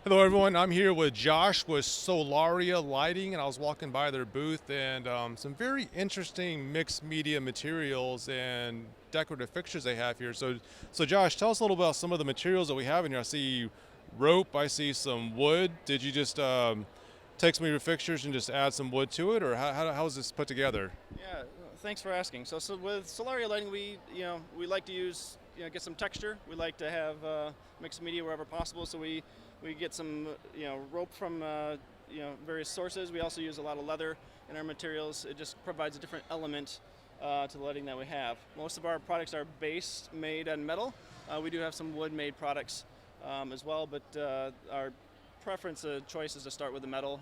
Hello everyone, I'm here with Josh with Solaria Lighting, and I was walking by their booth, and some very interesting mixed media materials and decorative fixtures they have here. So Josh, tell us a little about some of the materials that we have in here. I see rope, I see some wood. Did you just take some of your fixtures and just add some wood to it, or how is this put together? Yeah, thanks for asking. So with Solaria lighting, we like to use get some texture. We like to have mixed media wherever possible. So we get some rope from various sources. We also use a lot of leather in our materials. It just provides a different element to the lighting that we have. Most of our products are base made on metal. We do have some wood made products as well, but our preference choice is to start with the metal.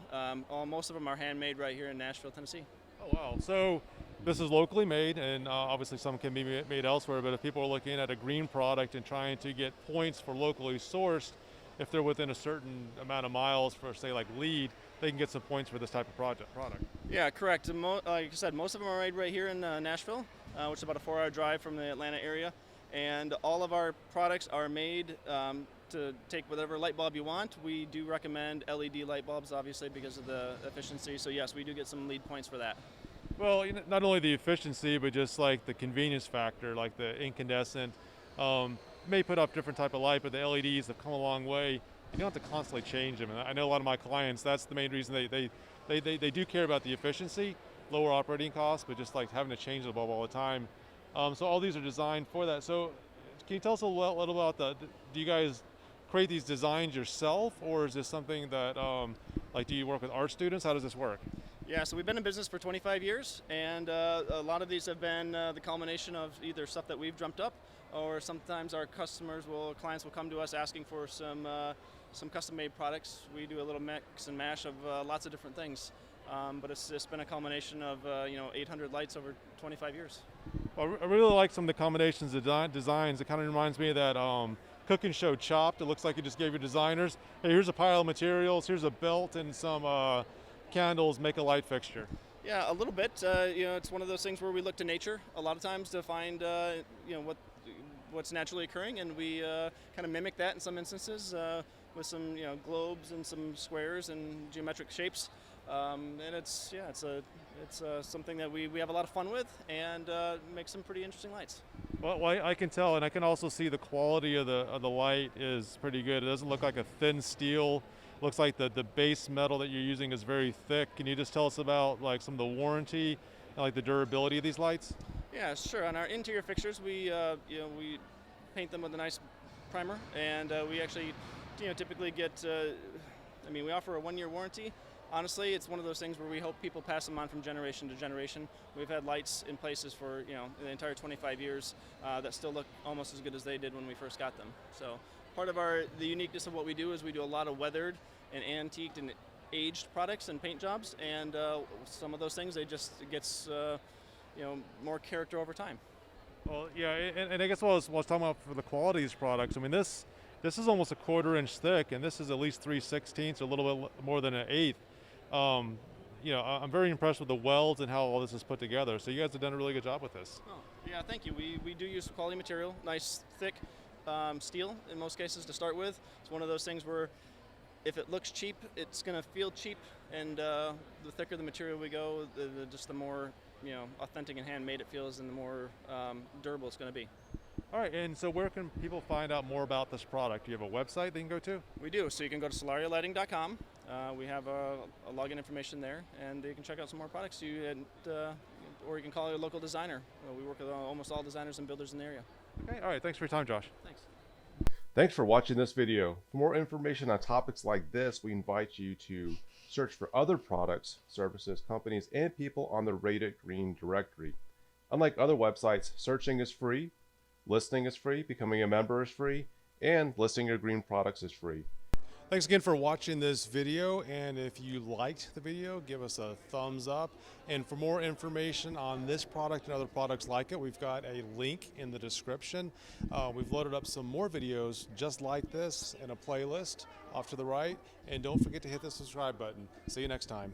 Most of them are handmade right here in Nashville, Tennessee. Oh wow! So this is locally made, and obviously some can be made elsewhere. But if people are looking at a green product and trying to get points for locally sourced, if they're within a certain amount of miles for, say, like lead, they can get some points for this type of product. Yeah, correct. Like I said, most of them are made right here in Nashville, which is about a 4-hour drive from the Atlanta area. And all of our products are made to take whatever light bulb you want. We do recommend LED light bulbs, obviously, because of the efficiency. So yes, we do get some lead points for that. Well, not only the efficiency, but just like the convenience factor, like the incandescent. May put up different type of light, but the LEDs have come a long way. You don't have to constantly change them. And I know a lot of my clients, that's the main reason they do care about the efficiency, lower operating costs, but just like having to change the bulb all the time. So all these are designed for that. So can you tell us a little about do you guys create these designs yourself, or is this something that, like, do you work with art students? How does this work? Yeah, so we've been in business for 25 years, and a lot of these have been the culmination of either stuff that we've dreamt up, or sometimes our clients will come to us asking for some custom-made products. We do a little mix and mash of lots of different things, but it's just been a culmination of 800 lights over 25 years. Well, I really like some of the combinations of designs. It kind of reminds me of that cooking show Chopped. It looks like you just gave your designers, hey, here's a pile of materials, here's a belt and some candles, make a light fixture. Yeah, a little bit. It's one of those things where we look to nature a lot of times to find what's naturally occurring, and we kind of mimic that in some instances with some globes and some squares and geometric shapes. And it's something that we have a lot of fun with, and make some pretty interesting lights. Well, I can tell, and I can also see the quality of the light is pretty good. It doesn't look like a thin steel. Looks like the base metal that you're using is very thick. Can you just tell us about like some of the warranty and like the durability of these lights? Yeah, sure. On our interior fixtures, we paint them with a nice primer, and we actually typically get. We offer a 1-year warranty. Honestly, it's one of those things where we hope people pass them on from generation to generation. We've had lights in places for the entire 25 years that still look almost as good as they did when we first got them. So part of the uniqueness of what we do is we do a lot of weathered and antiqued and aged products and paint jobs, and some of those things it gets more character over time. Well, yeah, and I guess what I was talking about for the quality of these products. I mean, this is almost a 1/4 inch thick, and this is at least 3/16, a little bit more than an eighth. I'm very impressed with the welds and how all this is put together. So you guys have done a really good job with this. Oh, yeah, thank you. We do use quality material, nice thick steel in most cases to start with. It's one of those things where if it looks cheap, it's going to feel cheap, and the thicker the material we go, the more authentic and handmade it feels, and the more durable it's going to be. All right, and so where can people find out more about this product? Do you have a website they can go to? We do, so you can go to solarialighting.com. We have a login information there, and you can check out some more products. Or you can call your local designer. We work with almost all designers and builders in the area. Okay, all right, thanks for your time, Josh. Thanks. Thanks for watching this video. For more information on topics like this, we invite you to search for other products, services, companies, and people on the Rated Green directory. Unlike other websites, searching is free, listening is free, becoming a member is free, and listing your green products is free. Thanks again for watching this video, and if you liked the video, give us a thumbs up. And for more information on this product and other products like it, we've got a link in the description. We've loaded up some more videos just like this in a playlist off to the right, and don't forget to hit the subscribe button. See you next time.